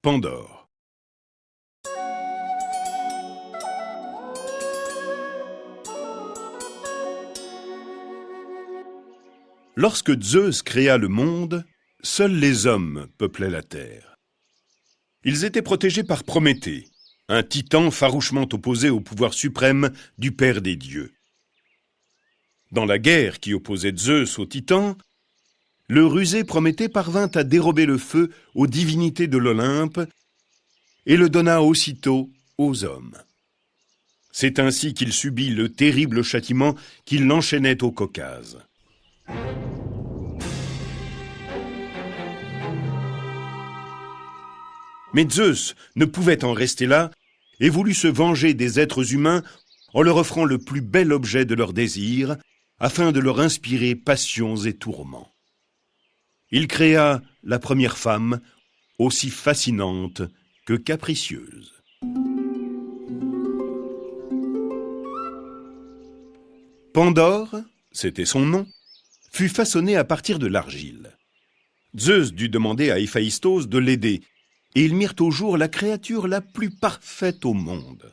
Pandore. Lorsque Zeus créa le monde, seuls les hommes peuplaient la terre. Ils étaient protégés par Prométhée, un titan farouchement opposé au pouvoir suprême du père des dieux. Dans la guerre qui opposait Zeus au titan, le rusé Prométhée parvint à dérober le feu aux divinités de l'Olympe et le donna aussitôt aux hommes. C'est ainsi qu'il subit le terrible châtiment qui l'enchaînait au Caucase. Mais Zeus ne pouvait en rester là et voulut se venger des êtres humains en leur offrant le plus bel objet de leur désir, afin de leur inspirer passions et tourments. Il créa la première femme, aussi fascinante que capricieuse. Pandore, c'était son nom, fut façonnée à partir de l'argile. Zeus dut demander à Héphaïstos de l'aider, et ils mirent au jour la créature la plus parfaite au monde.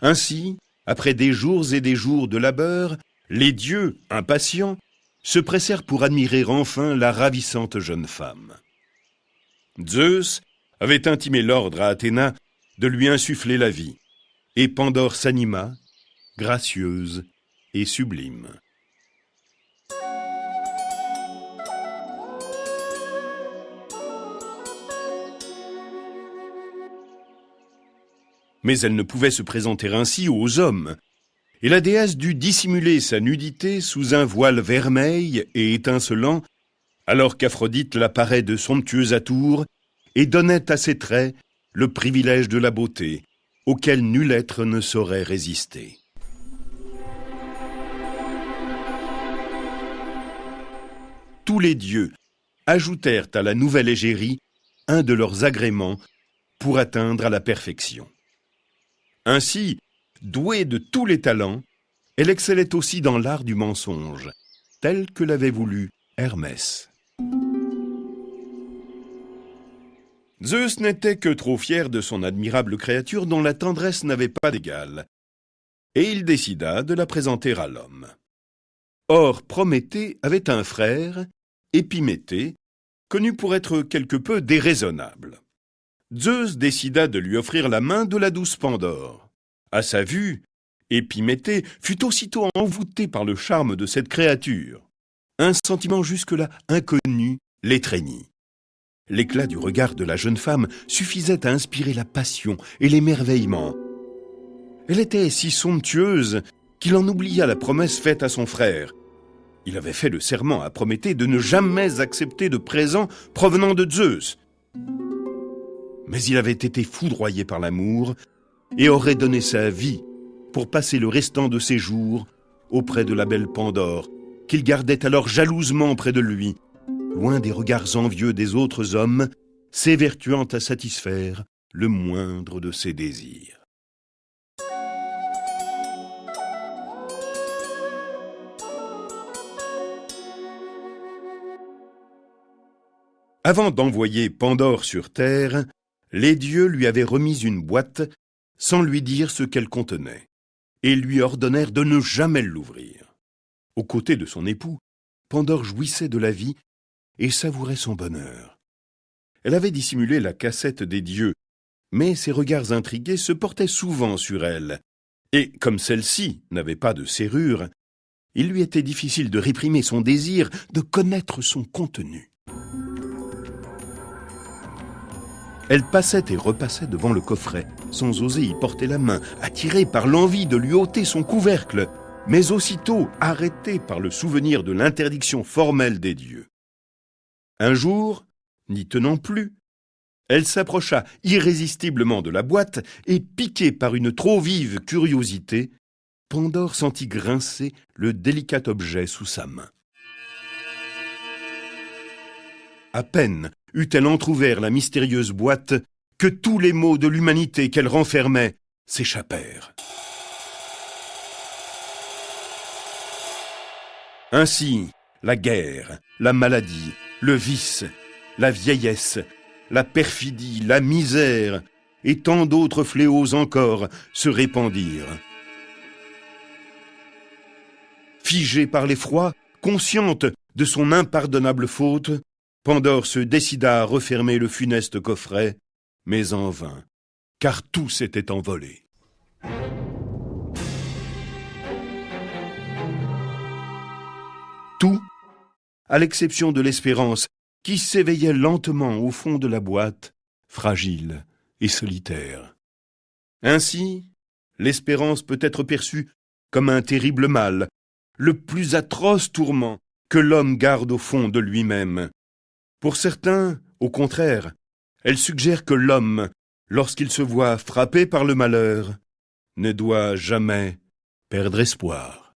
Ainsi, après des jours et des jours de labeur, les dieux, impatients, se pressèrent pour admirer enfin la ravissante jeune femme. Zeus avait intimé l'ordre à Athéna de lui insuffler la vie, et Pandore s'anima, gracieuse et sublime. Mais elle ne pouvait se présenter ainsi aux hommes, et la déesse dut dissimuler sa nudité sous un voile vermeil et étincelant, alors qu'Aphrodite la parait de somptueux atours et donnait à ses traits le privilège de la beauté, auquel nul être ne saurait résister. Tous les dieux ajoutèrent à la nouvelle égérie un de leurs agréments pour atteindre à la perfection. Ainsi, douée de tous les talents, elle excellait aussi dans l'art du mensonge, tel que l'avait voulu Hermès. Zeus n'était que trop fier de son admirable créature dont la tendresse n'avait pas d'égal, et il décida de la présenter à l'homme. Or, Prométhée avait un frère, Épiméthée, connu pour être quelque peu déraisonnable. Zeus décida de lui offrir la main de la douce Pandore. À sa vue, Épiméthée fut aussitôt envoûté par le charme de cette créature. Un sentiment jusque-là inconnu l'étreignit. L'éclat du regard de la jeune femme suffisait à inspirer la passion et l'émerveillement. Elle était si somptueuse qu'il en oublia la promesse faite à son frère. Il avait fait le serment à Prométhée de ne jamais accepter de présents provenant de Zeus. Mais il avait été foudroyé par l'amour et aurait donné sa vie pour passer le restant de ses jours auprès de la belle Pandore, qu'il gardait alors jalousement près de lui, loin des regards envieux des autres hommes, s'évertuant à satisfaire le moindre de ses désirs. Avant d'envoyer Pandore sur terre, les dieux lui avaient remis une boîte sans lui dire ce qu'elle contenait, et lui ordonnèrent de ne jamais l'ouvrir. Aux côtés de son époux, Pandore jouissait de la vie et savourait son bonheur. Elle avait dissimulé la cassette des dieux, mais ses regards intrigués se portaient souvent sur elle, et comme celle-ci n'avait pas de serrure, il lui était difficile de réprimer son désir de connaître son contenu. Elle passait et repassait devant le coffret, sans oser y porter la main, attirée par l'envie de lui ôter son couvercle, mais aussitôt arrêtée par le souvenir de l'interdiction formelle des dieux. Un jour, n'y tenant plus, elle s'approcha irrésistiblement de la boîte et, piquée par une trop vive curiosité, Pandore sentit grincer le délicat objet sous sa main. À peine eut-elle entrouvert la mystérieuse boîte que tous les maux de l'humanité qu'elle renfermait s'échappèrent. Ainsi, la guerre, la maladie, le vice, la vieillesse, la perfidie, la misère et tant d'autres fléaux encore se répandirent. Figée par l'effroi, consciente de son impardonnable faute, Pandore se décida à refermer le funeste coffret, mais en vain, car tout s'était envolé. Tout, à l'exception de l'espérance, qui s'éveillait lentement au fond de la boîte, fragile et solitaire. Ainsi, l'espérance peut être perçue comme un terrible mal, le plus atroce tourment que l'homme garde au fond de lui-même. Pour certains, au contraire, elle suggère que l'homme, lorsqu'il se voit frappé par le malheur, ne doit jamais perdre espoir.